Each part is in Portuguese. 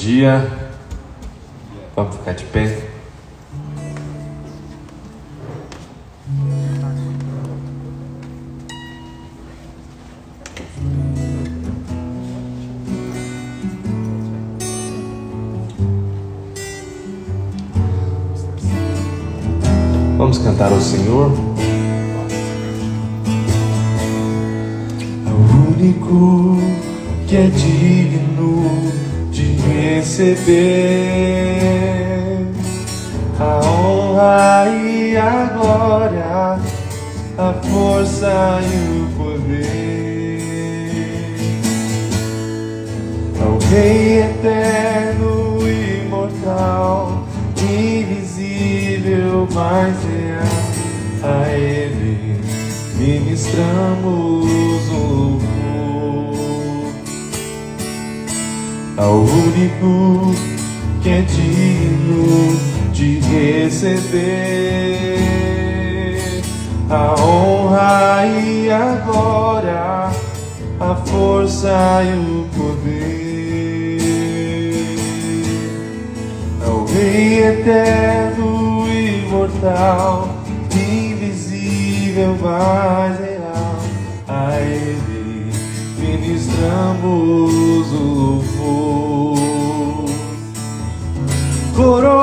dia. Vamos ficar de pé. Vamos cantar ao Senhor. É o único que é digno de receber a honra e a glória, a força e o poder. Ao Rei eterno e imortal, invisível, mas real, a Ele ministramos o louvor. Ao único que é digno de receber a honra e a glória, a força e o poder. Ao Rei eterno e imortal, invisível, mas real, a Ele ministramos o louvor. Coroamos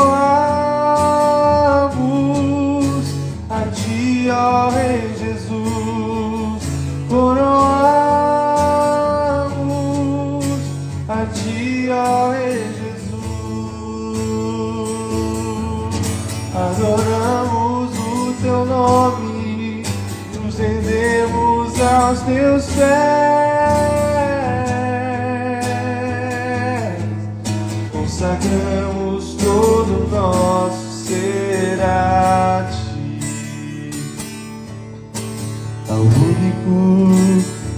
a Ti, ó Rei Jesus. Coroamos a Ti, ó Rei Jesus. Adoramos o Teu nome, nos rendemos aos Teus pés, consagramos todo o nosso ser a Ti. Ao único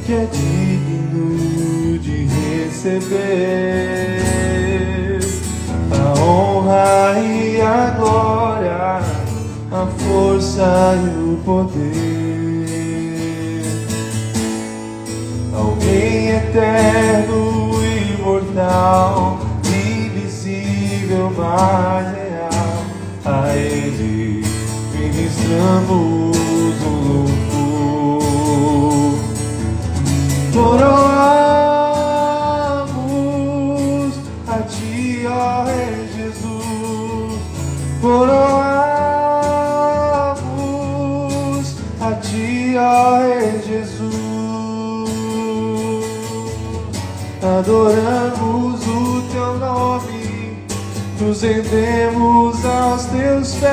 que é digno de receber a honra e a glória, a força e o poder. Ao Rei eterno e imortal, invisível, mas real, a Ele ministramos o louvor. Coroamos a Ti, ó Rei Jesus. Coroamos a Ti, ó Rei Jesus. Adoramos o Teu nome, nos rendemos aos Teus pés,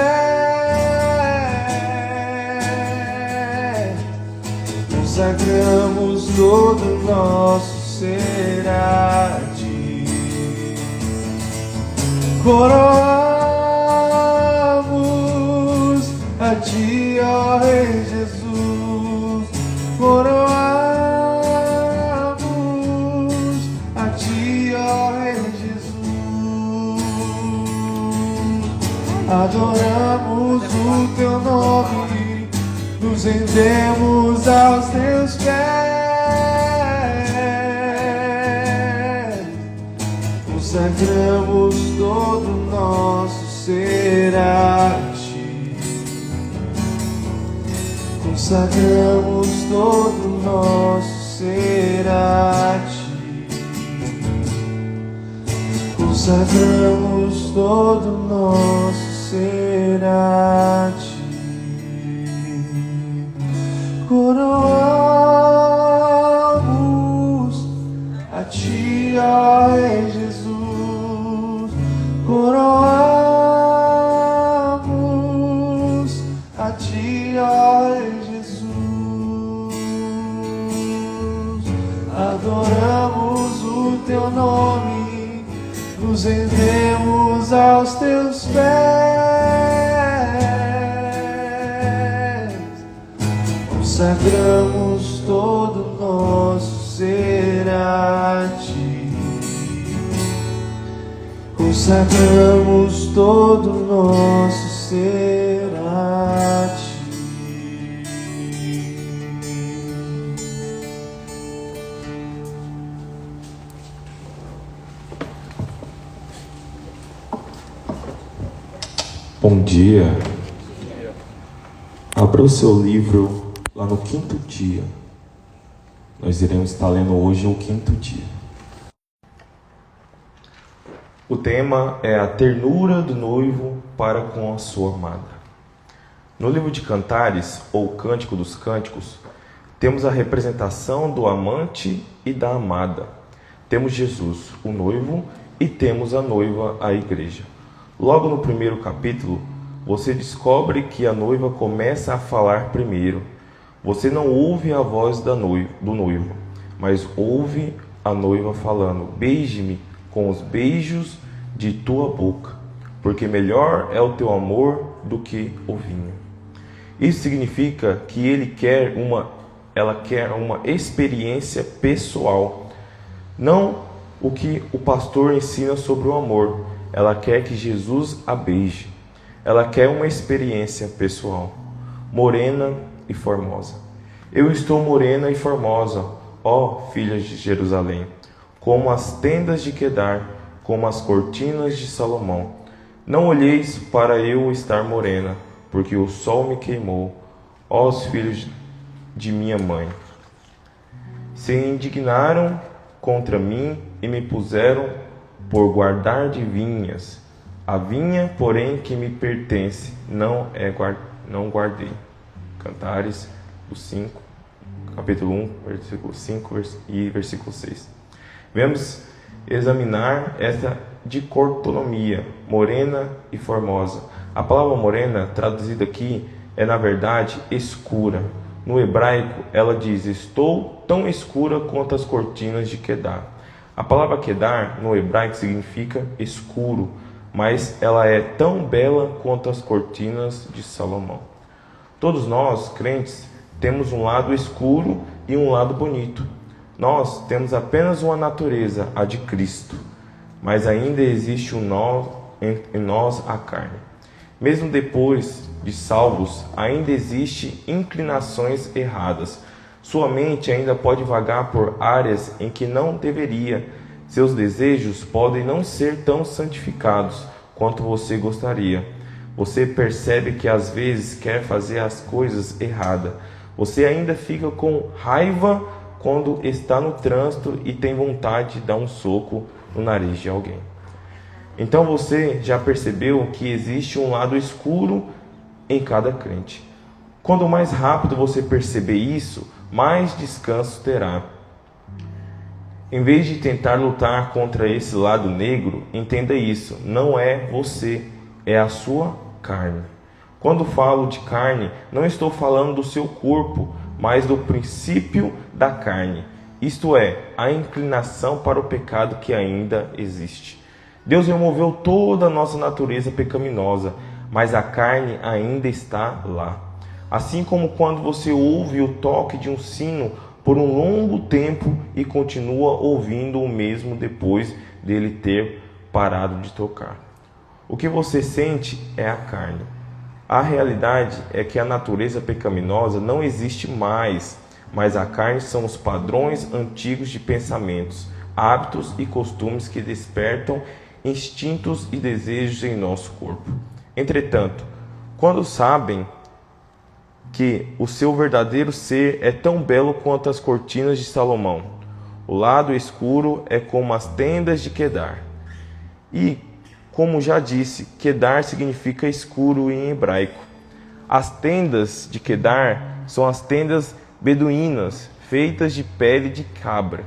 consagramos todo o nosso ser a Ti. Coroamos a Ti, ó Rei Jesus. Coroamos a Ti, ó Rei Jesus. Adoramos o Teu nome, nos rendemos aos Teus pés, consagramos todo o nosso ser a Ti. Consagramos todo o nosso ser a Ti. Consagramos todo o nosso ser a Ti. Coroamos a Ti, ó Rei Jesus. Coroamos a Ti, ó Rei Jesus. Adoramos o Teu nome, nos rendemos aos Teus pés, consagramos todo o nosso ser a Ti. Consagramos todo o nosso ser a Ti. Bom dia. Abra o seu livro lá no 5º dia. Nós iremos estar lendo hoje o 5º dia. O tema é a ternura do noivo para com a sua amada. No livro de Cantares, ou Cântico dos Cânticos, temos a representação do amante e da amada. Temos Jesus, o noivo, e temos a noiva, a igreja. Logo no primeiro capítulo, você descobre que a noiva começa a falar primeiro. Você não ouve a voz do noivo, mas ouve a noiva falando: beije-me com os beijos de tua boca, porque melhor é o teu amor do que o vinho. Isso significa que ela quer uma experiência pessoal, não o que o pastor ensina sobre o amor. Ela quer que Jesus a beije. Ela quer uma experiência pessoal. Morena e formosa. Eu estou morena e formosa, ó filhas de Jerusalém, como as tendas de Quedar, como as cortinas de Salomão. Não olheis para eu estar morena, porque o sol me queimou, ó os filhos de minha mãe. Se indignaram contra mim e me puseram por guardar de vinhas. A vinha, porém, que me pertence, não guardei. Cantares, capítulo 1, versículo 5 e versículo 6. Vamos examinar essa dicotomia, morena e formosa. A palavra morena, traduzida aqui, é na verdade escura. No hebraico, ela diz: estou tão escura quanto as cortinas de Quedar. A palavra Quedar, no hebraico, significa escuro, mas ela é tão bela quanto as cortinas de Salomão. Todos nós, crentes, temos um lado escuro e um lado bonito. Nós temos apenas uma natureza, a de Cristo, mas ainda existe em nós a carne. Mesmo depois de salvos, ainda existem inclinações erradas. Sua mente ainda pode vagar por áreas em que não deveria. Seus desejos podem não ser tão santificados quanto você gostaria. Você percebe que às vezes quer fazer as coisas erradas. Você ainda fica com raiva quando está no trânsito e tem vontade de dar um soco no nariz de alguém. Então você já percebeu que existe um lado escuro em cada crente. Quanto mais rápido você perceber isso, mais descanso terá. Em vez de tentar lutar contra esse lado negro, entenda isso: não é você, é a sua carne. Quando falo de carne, não estou falando do seu corpo, mas do princípio da carne, isto é, a inclinação para o pecado que ainda existe. Deus removeu toda a nossa natureza pecaminosa, mas a carne ainda está lá. Assim como quando você ouve o toque de um sino por um longo tempo e continua ouvindo o mesmo depois dele ter parado de tocar. O que você sente é a carne. A realidade é que a natureza pecaminosa não existe mais, mas a carne são os padrões antigos de pensamentos, hábitos e costumes que despertam instintos e desejos em nosso corpo. Entretanto, quando sabem que o seu verdadeiro ser é tão belo quanto as cortinas de Salomão, o lado escuro é como as tendas de Quedar. E, como já disse, Quedar significa escuro em hebraico. As tendas de Quedar são as tendas beduínas, feitas de pele de cabra.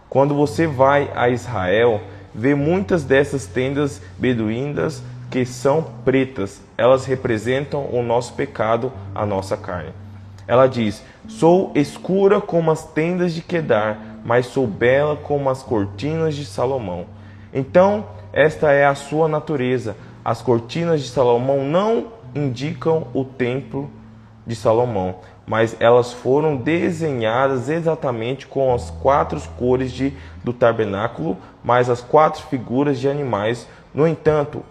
Quando você vai a Israel, vê muitas dessas tendas beduínas que são pretas. Elas representam o nosso pecado, a nossa carne. Ela diz: sou escura como as tendas de Quedar, mas sou bela como as cortinas de Salomão. Então, esta é a sua natureza. As cortinas de Salomão não indicam o templo de Salomão, mas elas foram desenhadas exatamente com as 4 cores do tabernáculo, mais as 4 figuras de animais. No entanto,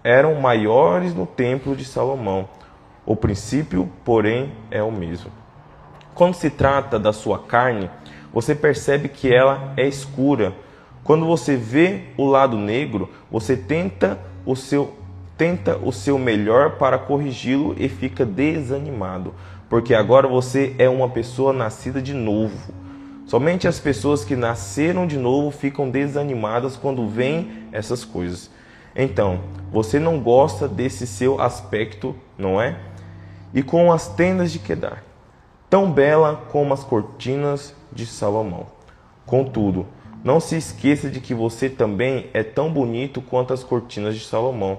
eram maiores no templo de Salomão. O princípio, porém, é o mesmo. Quando se trata da sua carne, você percebe que ela é escura. Quando você vê o lado negro, você tenta tenta o seu melhor para corrigi-lo e fica desanimado, porque agora você é uma pessoa nascida de novo. Somente as pessoas que nasceram de novo ficam desanimadas quando veem essas coisas. Então, você não gosta desse seu aspecto, não é? E com as tendas de Quedar, tão bela como as cortinas de Salomão. Contudo, não se esqueça de que você também é tão bonito quanto as cortinas de Salomão.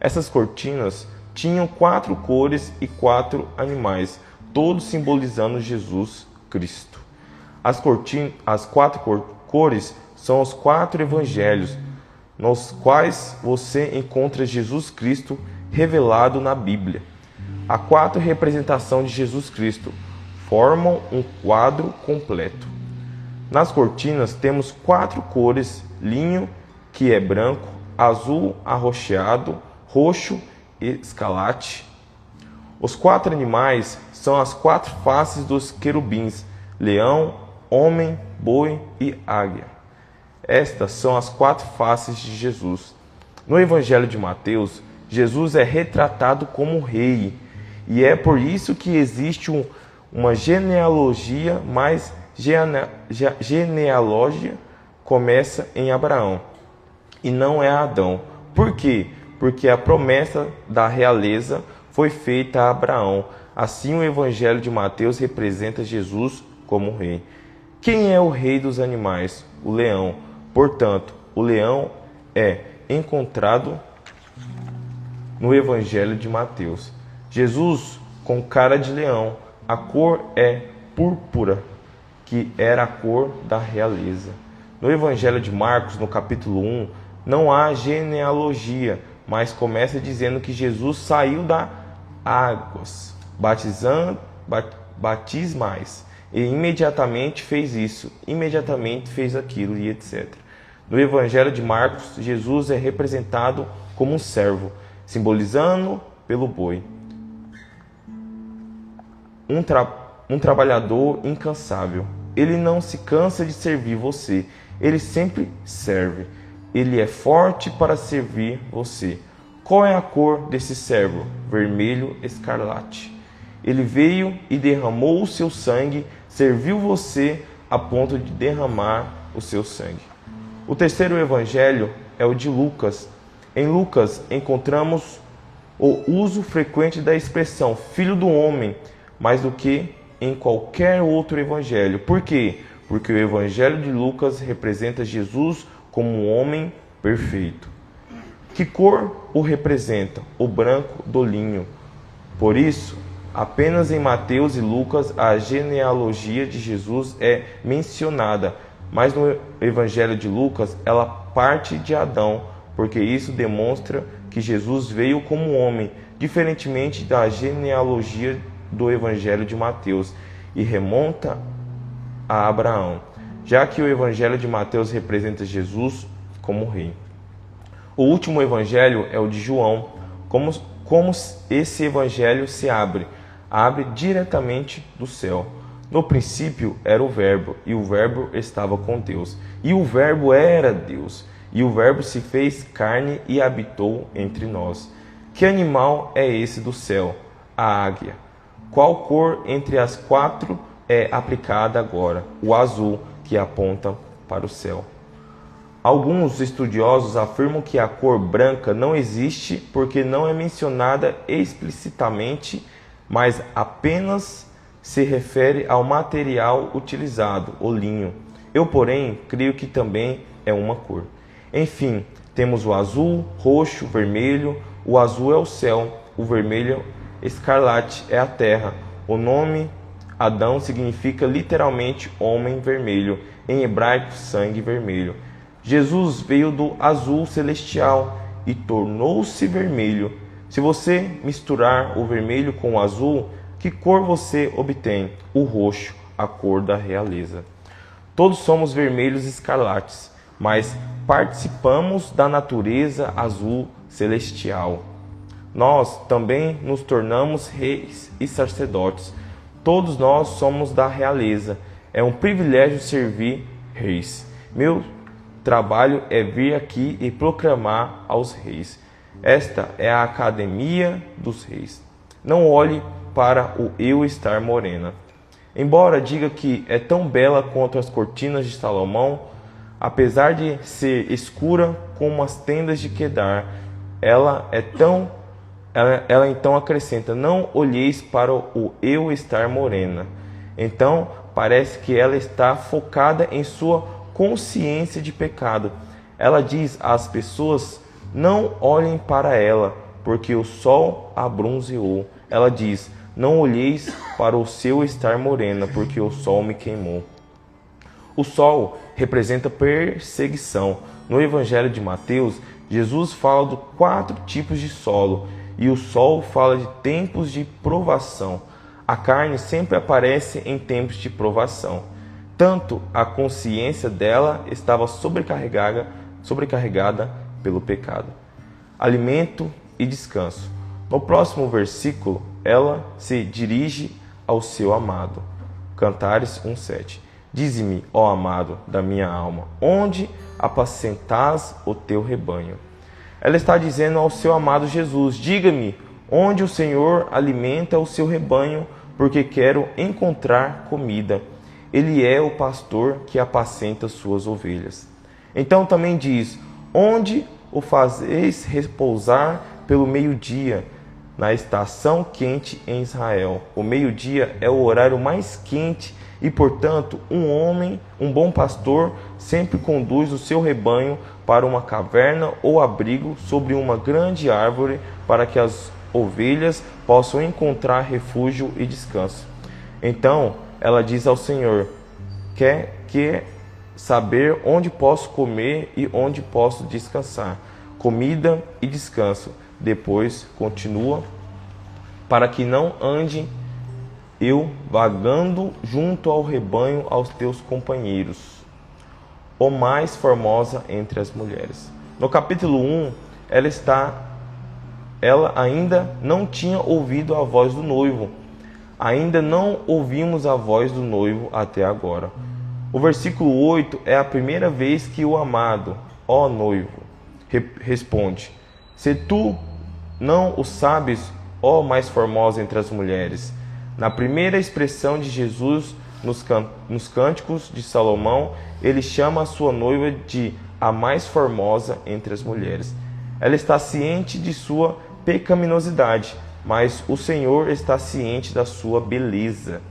Essas cortinas tinham 4 cores e 4 animais, todos simbolizando Jesus Cristo. As 4 cores são os 4 evangelhos, nos quais você encontra Jesus Cristo revelado na Bíblia. A 4 representações de Jesus Cristo formam um quadro completo. Nas cortinas temos 4 cores: linho, que é branco, azul arroxeado, roxo e escarlate. Os 4 animais são as 4 faces dos querubins: leão, homem, boi e águia. Estas são as 4 faces de Jesus. No Evangelho de Mateus, Jesus é retratado como rei, e é por isso que existe uma genealogia, mas genealogia começa em Abraão e não é Adão. Por quê? Porque a promessa da realeza foi feita a Abraão. Assim, o Evangelho de Mateus representa Jesus como rei. Quem é o rei dos animais? O leão. Portanto, o leão é encontrado no Evangelho de Mateus. Jesus com cara de leão. A cor é púrpura, que era a cor da realeza. No Evangelho de Marcos, no capítulo 1, não há genealogia, mas começa dizendo que Jesus saiu das águas, batismais, e imediatamente fez isso, imediatamente fez aquilo e etc. No Evangelho de Marcos, Jesus é representado como um servo, simbolizando pelo boi. Um trabalhador incansável. Ele não se cansa de servir você. Ele sempre serve. Ele é forte para servir você. Qual é a cor desse servo? Vermelho escarlate. Ele veio e derramou o seu sangue, serviu você a ponto de derramar o seu sangue. O terceiro evangelho é o de Lucas. Em Lucas encontramos o uso frequente da expressão filho do homem, mais do que em qualquer outro evangelho. Por quê? Porque o evangelho de Lucas representa Jesus como um homem perfeito. Que cor o representa? O branco do linho. Por isso, apenas em Mateus e Lucas a genealogia de Jesus é mencionada, mas no evangelho de Lucas ela parte de Adão, porque isso demonstra que Jesus veio como homem, diferentemente da genealogia do evangelho de Mateus, e remonta a Abraão, já que o evangelho de Mateus representa Jesus como rei. O último evangelho é o de João. Como esse evangelho se abre diretamente do céu. No princípio era o Verbo, e o Verbo estava com Deus, e o Verbo era Deus, e o Verbo se fez carne e habitou entre nós. Que animal é esse do céu? A águia. Qual cor entre as 4 é aplicada agora? O azul, que aponta para o céu. Alguns estudiosos afirmam que a cor branca não existe porque não é mencionada explicitamente, mas apenas se refere ao material utilizado, o linho. Eu, porém, creio que também é uma cor. Enfim, temos o azul, roxo, vermelho. O azul é o céu, o vermelho escarlate é a terra. O nome Adão significa literalmente homem vermelho, em hebraico sangue vermelho. Jesus veio do azul celestial e tornou-se vermelho. Se você misturar o vermelho com o azul, que cor você obtém? O roxo, a cor da realeza. Todos somos vermelhos escarlates, mas participamos da natureza azul celestial. Nós também nos tornamos reis e sacerdotes. Todos nós somos da realeza. É um privilégio servir reis. Meu trabalho é vir aqui e proclamar aos reis. Esta é a academia dos reis. Não olhe para o eu estar morena. Embora diga que é tão bela quanto as cortinas de Salomão, apesar de ser escura como as tendas de Quedar, ela então acrescenta: não olheis para o eu estar morena. Então parece que ela está focada em sua consciência de pecado. Ela diz às pessoas: não olhem para ela, porque o sol a bronzeou. Ela diz: não olheis para o seu estar morena, porque o sol me queimou. O sol representa perseguição. No Evangelho de Mateus, Jesus fala de 4 tipos de solo, e o sol fala de tempos de provação. A carne sempre aparece em tempos de provação. Tanto a consciência dela estava sobrecarregada pelo pecado. Alimento e descanso. No próximo versículo, ela se dirige ao seu amado. Cantares 1:7. Dize-me, ó amado da minha alma, onde apacentás o teu rebanho? Ela está dizendo ao seu amado Jesus: diga-me onde o Senhor alimenta o seu rebanho, porque quero encontrar comida. Ele é o pastor que apacenta suas ovelhas. Então também diz: onde o fazeis repousar pelo meio-dia, na estação quente em Israel. O meio-dia é o horário mais quente e, portanto, um bom pastor sempre conduz o seu rebanho para uma caverna ou abrigo sobre uma grande árvore para que as ovelhas possam encontrar refúgio e descanso. Então, ela diz ao Senhor: quer saber onde posso comer e onde posso descansar. Comida e descanso. Depois continua: para que não ande eu vagando junto ao rebanho aos teus companheiros, o mais formosa entre as mulheres. No capítulo 1, ela ainda não tinha ouvido a voz do noivo. Ainda não ouvimos a voz do noivo até agora. O versículo 8 é a primeira vez que o amado, ó noivo, responde: se tu não o sabes, ó mais formosa entre as mulheres. Na primeira expressão de Jesus nos cânticos de Salomão, ele chama a sua noiva de a mais formosa entre as mulheres. Ela está ciente de sua pecaminosidade, mas o Senhor está ciente da sua beleza.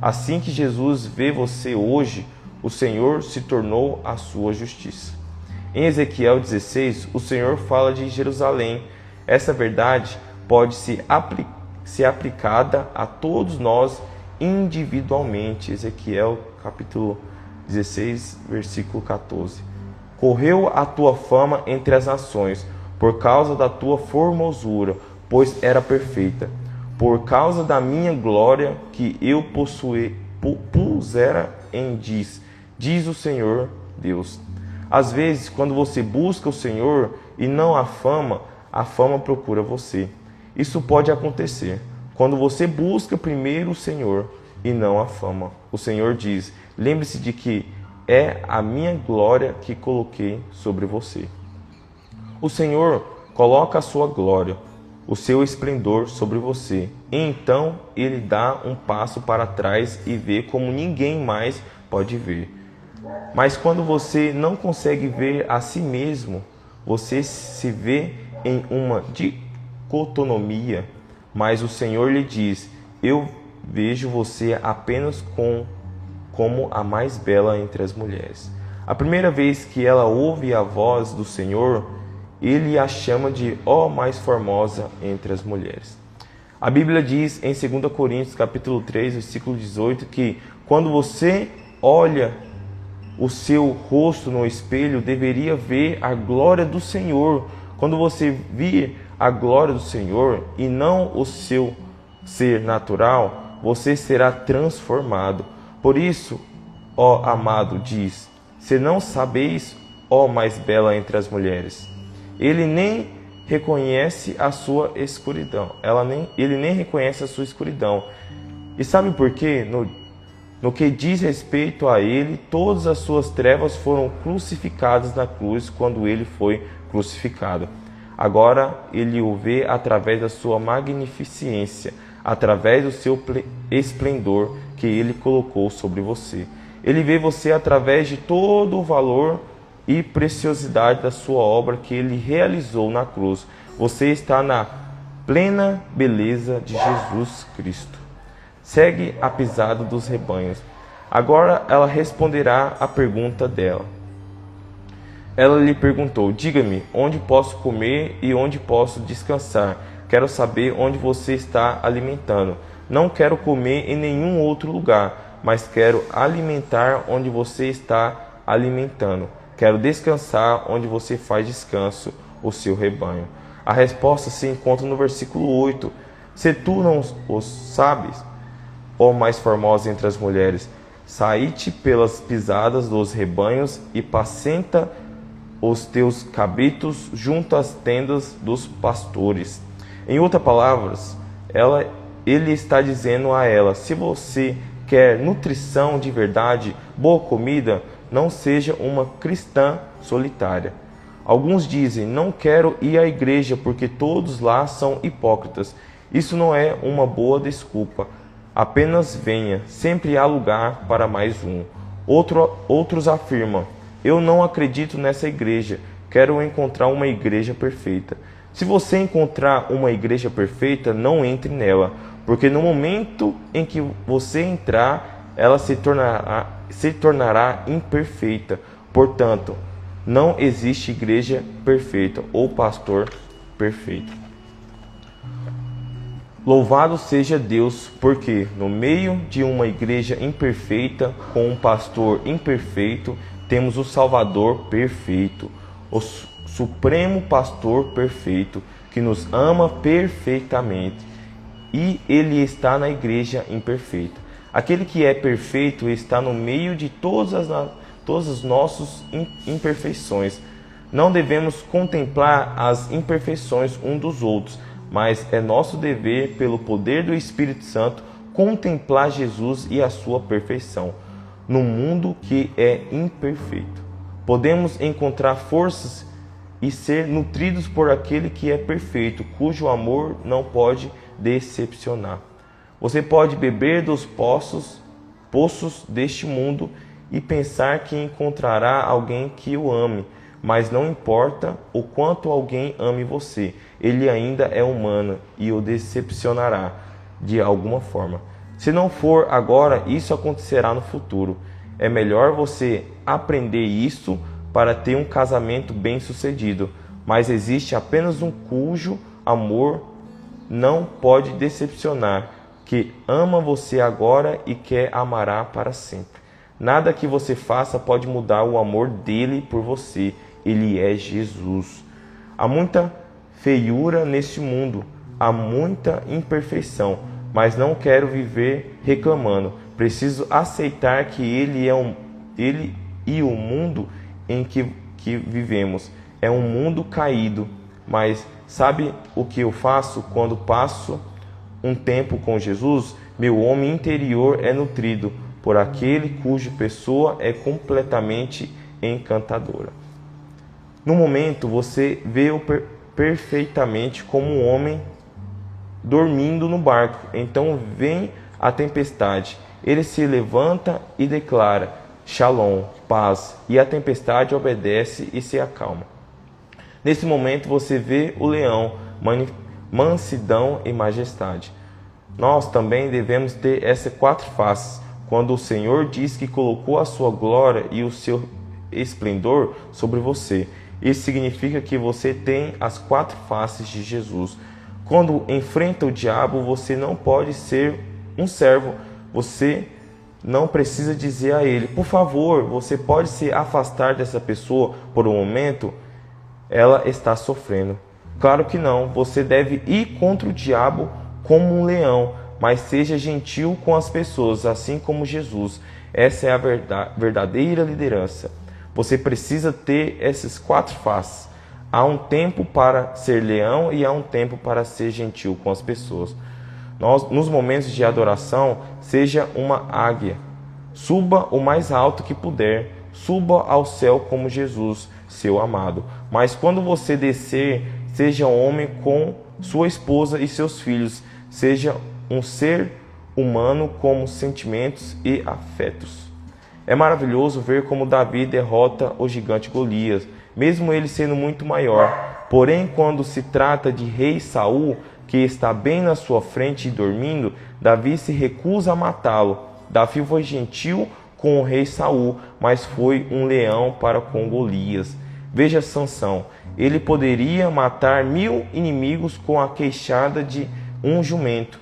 Assim que Jesus vê você hoje, o Senhor se tornou a sua justiça. Em Ezequiel 16, o Senhor fala de Jerusalém. Essa verdade pode ser aplicada a todos nós individualmente. Ezequiel capítulo 16, versículo 14. Correu a tua fama entre as nações, por causa da tua formosura, pois era perfeita. Por causa da minha glória que eu pusera em diz o Senhor Deus. Às vezes, quando você busca o Senhor e não a fama procura você. Isso pode acontecer quando você busca primeiro o Senhor e não a fama. O Senhor diz: lembre-se de que é a minha glória que coloquei sobre você. O Senhor coloca a sua glória, o seu esplendor sobre você. E então ele dá um passo para trás e vê como ninguém mais pode ver. Mas quando você não consegue ver a si mesmo, você se vê em uma dicotomia. Mas o Senhor lhe diz: eu vejo você apenas como a mais bela entre as mulheres. A primeira vez que ela ouve a voz do Senhor, ele a chama de ó mais formosa entre as mulheres. A Bíblia diz em 2 Coríntios capítulo 3, versículo 18, que quando você olha o seu rosto no espelho, deveria ver a glória do Senhor. Quando você vir a glória do Senhor e não o seu ser natural, você será transformado. Por isso, ó amado, diz: se não sabeis, ó mais bela entre as mulheres. Ele nem reconhece a sua escuridão. Ele nem reconhece a sua escuridão. E sabe por quê? No que diz respeito a ele, todas as suas trevas foram crucificadas na cruz quando ele foi crucificado. Agora ele o vê através da sua magnificência, através do seu esplendor que ele colocou sobre você. Ele vê você através de todo o valor e preciosidade da sua obra que ele realizou na cruz. Você está na plena beleza de Jesus Cristo. Segue a pisada dos rebanhos. Agora ela responderá à pergunta dela. Ela lhe perguntou: diga-me, onde posso comer e onde posso descansar? Quero saber onde você está alimentando. Não quero comer em nenhum outro lugar, mas quero alimentar onde você está alimentando. Quero descansar onde você faz descanso o seu rebanho. A resposta se encontra no versículo 8. Se tu não o sabes, ó mais formosa entre as mulheres, saí-te pelas pisadas dos rebanhos e pacenta os teus cabritos junto às tendas dos pastores. Em outras palavras, ele está dizendo a ela: se você quer nutrição de verdade, boa comida, não seja uma cristã solitária. Alguns dizem: não quero ir à igreja porque todos lá são hipócritas. Isso não é uma boa desculpa. Apenas venha, sempre há lugar para mais um. Outros afirmam: eu não acredito nessa igreja, quero encontrar uma igreja perfeita. Se você encontrar uma igreja perfeita, não entre nela, porque no momento em que você entrar, ela se tornará imperfeita. Portanto, não existe igreja perfeita ou pastor perfeito. Louvado seja Deus, porque no meio de uma igreja imperfeita, com um pastor imperfeito, temos o Salvador perfeito, o Supremo Pastor perfeito, que nos ama perfeitamente, e ele está na igreja imperfeita. Aquele que é perfeito está no meio de todas as nossas imperfeições. Não devemos contemplar as imperfeições uns dos outros, mas é nosso dever, pelo poder do Espírito Santo, contemplar Jesus e a sua perfeição no mundo que é imperfeito. Podemos encontrar forças e ser nutridos por aquele que é perfeito, cujo amor não pode decepcionar. Você pode beber dos poços deste mundo e pensar que encontrará alguém que o ame, mas não importa o quanto alguém ame você, ele ainda é humano e o decepcionará de alguma forma. Se não for agora, isso acontecerá no futuro. É melhor você aprender isso para ter um casamento bem-sucedido, mas existe apenas um cujo amor não pode decepcionar, que ama você agora e quer amará para sempre. Nada que você faça pode mudar o amor dele por você. Ele é Jesus. Há muita feiura neste mundo, há muita imperfeição, mas não quero viver reclamando. Preciso aceitar que ele e o mundo em que vivemos é um mundo caído. Mas sabe o que eu faço quando passo um tempo com Jesus? Meu homem interior é nutrido por aquele cuja pessoa é completamente encantadora. No momento, você vê-o perfeitamente como um homem dormindo no barco. Então vem a tempestade. Ele se levanta e declara: Shalom, paz. E a tempestade obedece e se acalma. Nesse momento você vê o leão, mansidão e majestade. Nós também devemos ter essas quatro faces. Quando o Senhor diz que colocou a sua glória e o seu esplendor sobre você, isso significa que você tem as quatro faces de Jesus. Quando enfrenta o diabo, você não pode ser um servo. Você não precisa dizer a ele: por favor, você pode se afastar dessa pessoa por um momento? Ela está sofrendo. Claro que não. Você deve ir contra o diabo como um leão, mas seja gentil com as pessoas, assim como Jesus. Essa é a verdadeira liderança. Você precisa ter essas quatro faces. Há um tempo para ser leão e há um tempo para ser gentil com as pessoas. Nos momentos de adoração, seja uma águia. Suba o mais alto que puder. Suba ao céu como Jesus, seu amado. Mas quando você descer, seja homem com sua esposa e seus filhos, seja um ser humano com sentimentos e afetos. É maravilhoso ver como Davi derrota o gigante Golias, mesmo ele sendo muito maior. Porém, quando se trata de rei Saul, que está bem na sua frente e dormindo, Davi se recusa a matá-lo. Davi foi gentil com o rei Saul, mas foi um leão para com Golias. Veja Sansão, ele poderia matar 1000 inimigos com a queixada de um jumento.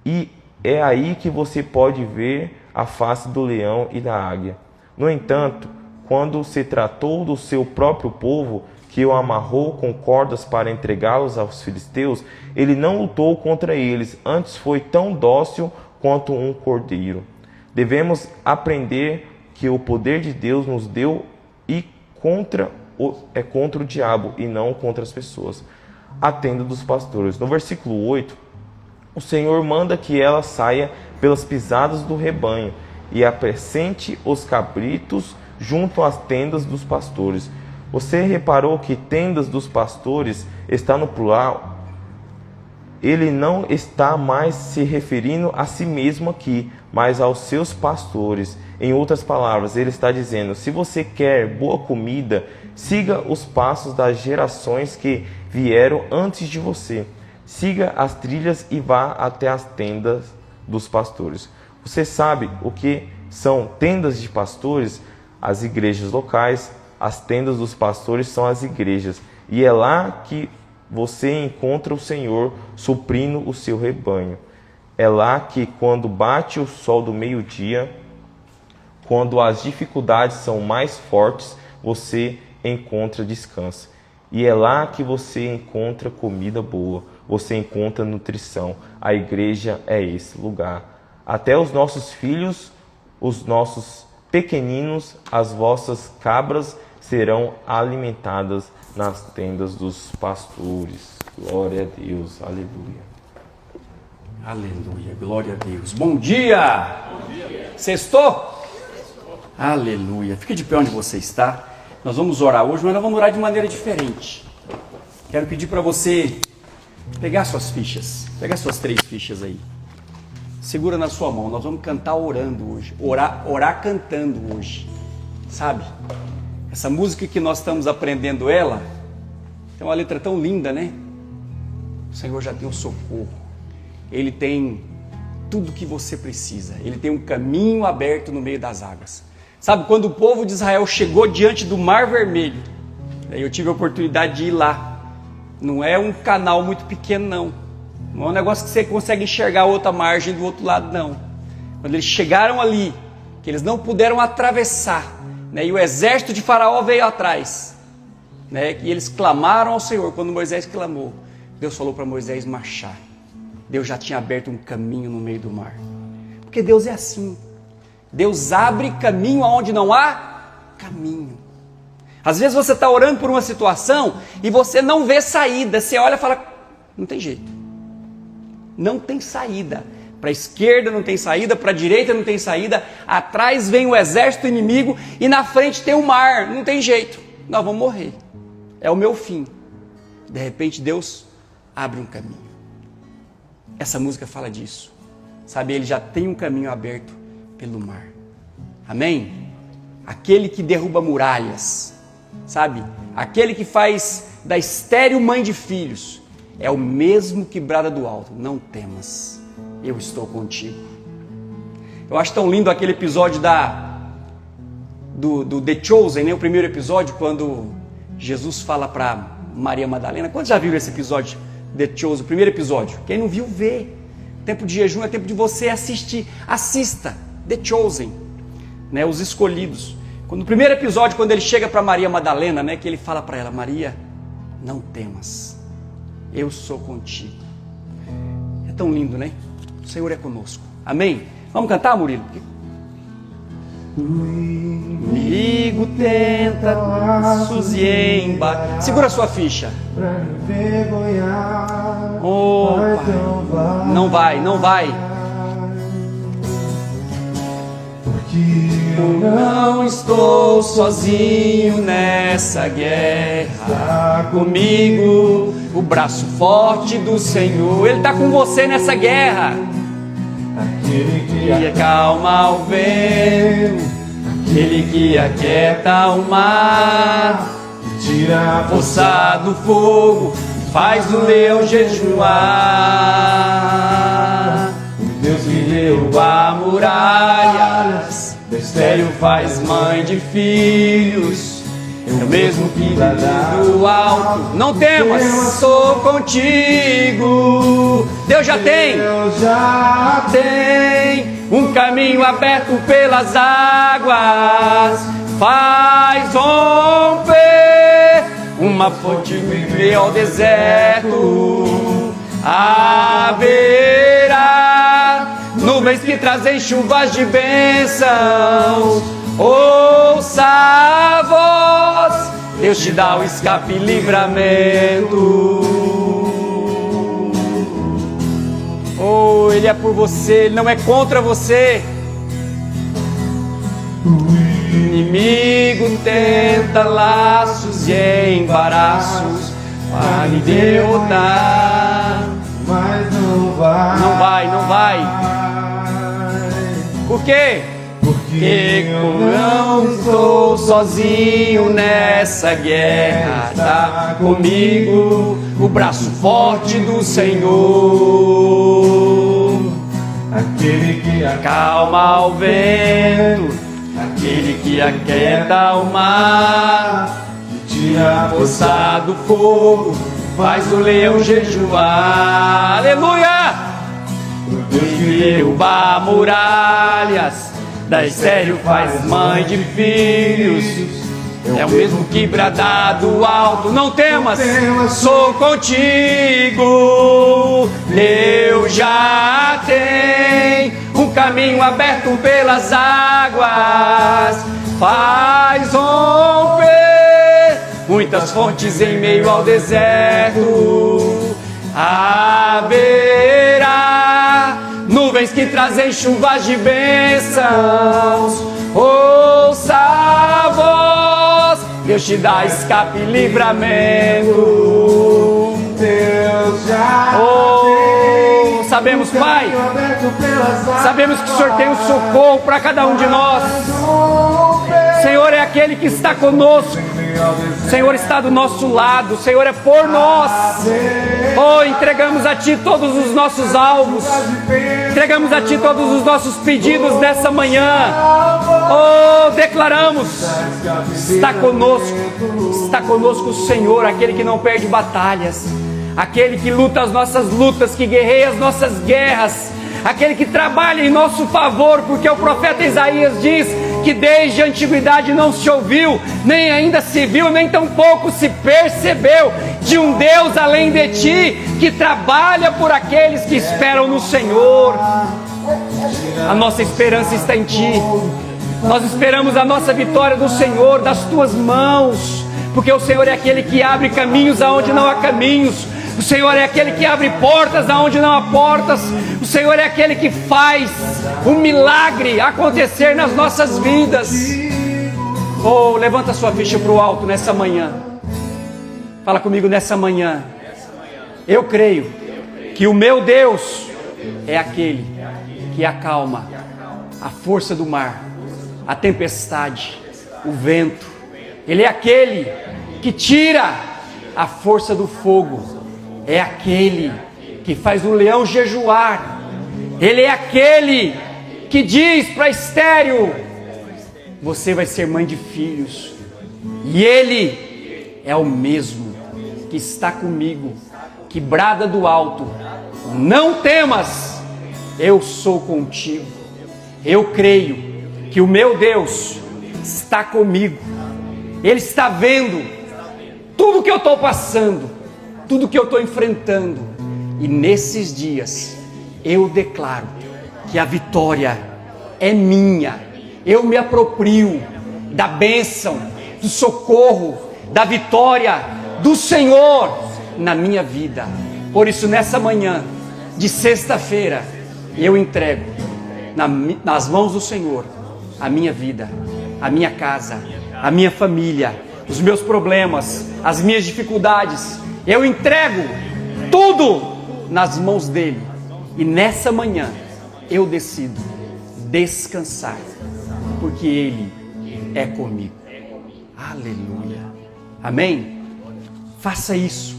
E é aí que você pode ver a face do leão e da águia. No entanto, quando se tratou do seu próprio povo, que o amarrou com cordas para entregá-los aos filisteus, ele não lutou contra eles, antes foi tão dócil quanto um cordeiro. Devemos aprender que o poder de Deus nos deu e é contra o diabo e não contra as pessoas. A tenda dos pastores. No versículo 8, o Senhor manda que ela saia pelas pisadas do rebanho e apacente os cabritos junto às tendas dos pastores. Você reparou que tendas dos pastores está no plural? Ele não está mais se referindo a si mesmo aqui, mas aos seus pastores. Em outras palavras, ele está dizendo: se você quer boa comida, siga os passos das gerações que vieram antes de você. Siga as trilhas e vá até as tendas dos pastores. Você sabe o que são tendas de pastores? As igrejas locais. As tendas dos pastores são as igrejas. E é lá que você encontra o Senhor suprindo o seu rebanho. É lá que, quando bate o sol do meio-dia, quando as dificuldades são mais fortes, você encontra descanso. E é lá que você encontra comida boa, você encontra nutrição. A igreja é esse lugar. Até os nossos filhos, os nossos pequeninos, as vossas cabras serão alimentadas nas tendas dos pastores. Glória a Deus, aleluia. Aleluia, glória a Deus. Bom dia! Bom dia! Sextou? Aleluia. Fique de pé onde você está. Nós vamos orar hoje, mas nós vamos orar de maneira diferente. Quero pedir para você pegar suas fichas, pegar suas 3 fichas aí. Segura na sua mão, nós vamos cantar orando hoje, orar cantando hoje, sabe? Essa música que nós estamos aprendendo ela, tem uma letra tão linda, né? O Senhor já tem o socorro, Ele tem tudo que você precisa, Ele tem um caminho aberto no meio das águas. Sabe, quando o povo de Israel chegou diante do Mar Vermelho, eu tive a oportunidade de ir lá, não é um canal muito pequeno não é um negócio que você consegue enxergar a outra margem do outro lado não. Quando eles chegaram ali, que eles não puderam atravessar, e o exército de Faraó veio atrás, e eles clamaram ao Senhor. Quando Moisés clamou, Deus falou para Moisés marchar. Deus já tinha aberto um caminho no meio do mar, porque Deus é assim. Deus abre caminho aonde não há caminho. Às vezes você está orando por uma situação e você não vê saída. Você olha e fala, não tem jeito, não tem saída. Para a esquerda não tem saída, para a direita não tem saída, atrás vem o exército inimigo e na frente tem o mar, não tem jeito, nós vamos morrer, é o meu fim. De repente Deus abre um caminho. Essa música fala disso, sabe? Ele já tem um caminho aberto pelo mar, amém? Aquele que derruba muralhas, sabe? Aquele que faz da estéril mãe de filhos, é o mesmo que brada do alto, não temas, eu estou contigo. Eu acho tão lindo aquele episódio do The Chosen, o primeiro episódio, quando Jesus fala para Maria Madalena. Quantos já viram esse episódio, The Chosen, o primeiro episódio? Quem não viu, vê. Tempo de jejum é tempo de você assistir. Assista The Chosen, os escolhidos. No primeiro episódio, quando ele chega para Maria Madalena, que ele fala para ela, Maria, não temas, eu sou contigo. É tão lindo, né? O Senhor é conosco. Amém? Vamos cantar, Murilo? Inimigo tenta laços e embate. Segura a sua ficha. Pra envergonhar. Oh, Pai. Não vai. Porque não estou sozinho nessa guerra. Comigo, o braço forte do Senhor. Ele está com você nessa guerra. Aquele Que acalma o vento, aquele que aquieta o mar, tira a força do fogo, faz o leão jejuar. Deus que Derruba muralhas, mistério faz mãe de filhos. É o mesmo que do alto. Não temas, sou contigo. Deus já tem. Deus já Tem um caminho aberto pelas águas, faz romper uma fonte em meio ao deserto. Haverá nuvens que trazem chuvas de bênçãos. Ouça a voz, Deus te dá o escape e livramento. Oh, Ele é por você, Ele não é contra você. O inimigo tenta laços e embaraços para lhe derrotar. mas não vai. Não vai, não vai. Por quê? Porque eu não estou sozinho nessa guerra. Está comigo o braço forte do Senhor. Aquele que Acalma o vento, aquele que aquieta o mar, tira a força do fogo, faz o leão jejuar. Aleluia! Deus que Derruba muralhas, dá estéreo faz mãe de filhos. É o mesmo que bradar do alto. Não temas, sou contigo. Deus já tem um caminho aberto pelas águas, faz romper muitas fontes em meio ao deserto. Haverá nuvens que trazem chuvas de bênçãos. Ouça a voz, Deus te dá escape e livramento. Deus já Oh, sabemos, Pai, sabemos que o Senhor tem um socorro para cada um de nós. O Senhor é aquele que está conosco. O Senhor está do nosso lado. O Senhor é por nós. Oh, entregamos a Ti todos os nossos alvos. Entregamos a Ti todos os nossos pedidos nessa manhã. Oh, declaramos: está conosco o Senhor, aquele que não perde batalhas, aquele que luta as nossas lutas, que guerreia as nossas guerras, aquele que trabalha em nosso favor, porque o profeta Isaías diz que desde a antiguidade não se ouviu, nem ainda se viu, nem tampouco se percebeu de um Deus além de ti, que trabalha por aqueles que esperam no Senhor. A nossa esperança está em Ti. Nós esperamos a nossa vitória do Senhor, das Tuas mãos, porque o Senhor é aquele que abre caminhos aonde não há caminhos. O Senhor é aquele que abre portas aonde não há portas. O Senhor é aquele que faz um milagre acontecer nas nossas vidas. Oh, levanta sua ficha para o alto nessa manhã. Fala comigo nessa manhã. Eu creio que o meu Deus é aquele que acalma a força do mar, a tempestade, o vento. Ele é aquele que tira a força do fogo. É aquele que faz o leão jejuar. Ele é aquele que diz para estéril: você vai ser mãe de filhos. E Ele é o mesmo que está comigo, que brada do alto: não temas, eu sou contigo. Eu creio que o meu Deus está comigo. Ele está vendo tudo que eu estou passando, tudo que eu estou enfrentando. E nesses dias eu declaro que a vitória é minha. Eu me aproprio da bênção, do socorro, da vitória do Senhor na minha vida. Por isso, nessa manhã de sexta-feira, eu entrego nas mãos do Senhor a minha vida, a minha casa, a minha família, os meus problemas, as minhas dificuldades. Eu entrego tudo nas mãos dele. E nessa manhã eu decido descansar, porque ele é comigo. Aleluia. Amém? Faça isso.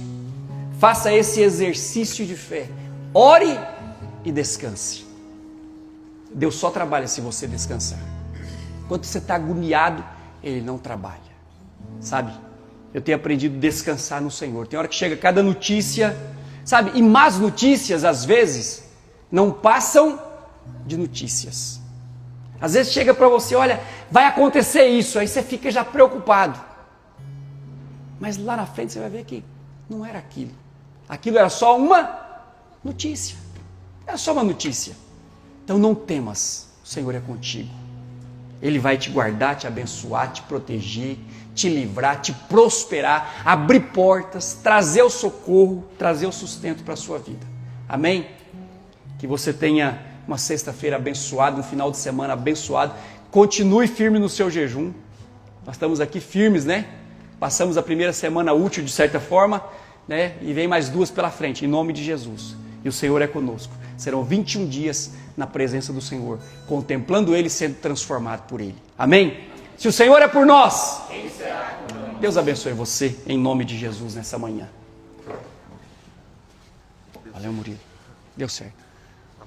Faça esse exercício de fé. Ore e descanse. Deus só trabalha se você descansar. Enquanto você está agoniado, Ele não trabalha. Sabe? Eu tenho aprendido a descansar no Senhor. Tem hora que chega cada notícia, sabe? E más notícias, às vezes, não passam de notícias. Às vezes chega para você, olha, vai acontecer isso. Aí você fica já preocupado. Mas lá na frente você vai ver que não era aquilo. Aquilo era só uma notícia. Era só uma notícia. Então não temas, o Senhor é contigo. Ele vai te guardar, te abençoar, te proteger, te livrar, te prosperar, abrir portas, trazer o socorro, trazer o sustento para a sua vida. Amém? Que você tenha uma sexta-feira abençoada, um final de semana abençoado. Continue firme no seu jejum. Nós estamos aqui firmes, né? Passamos a primeira semana útil de certa forma, né? E vem mais 2 pela frente, em nome de Jesus. E o Senhor é conosco. Serão 21 dias na presença do Senhor, contemplando Ele, sendo transformado por Ele. Amém? Se o Senhor é por nós, Deus abençoe você, em nome de Jesus, nessa manhã. Valeu, Murilo. Deu certo.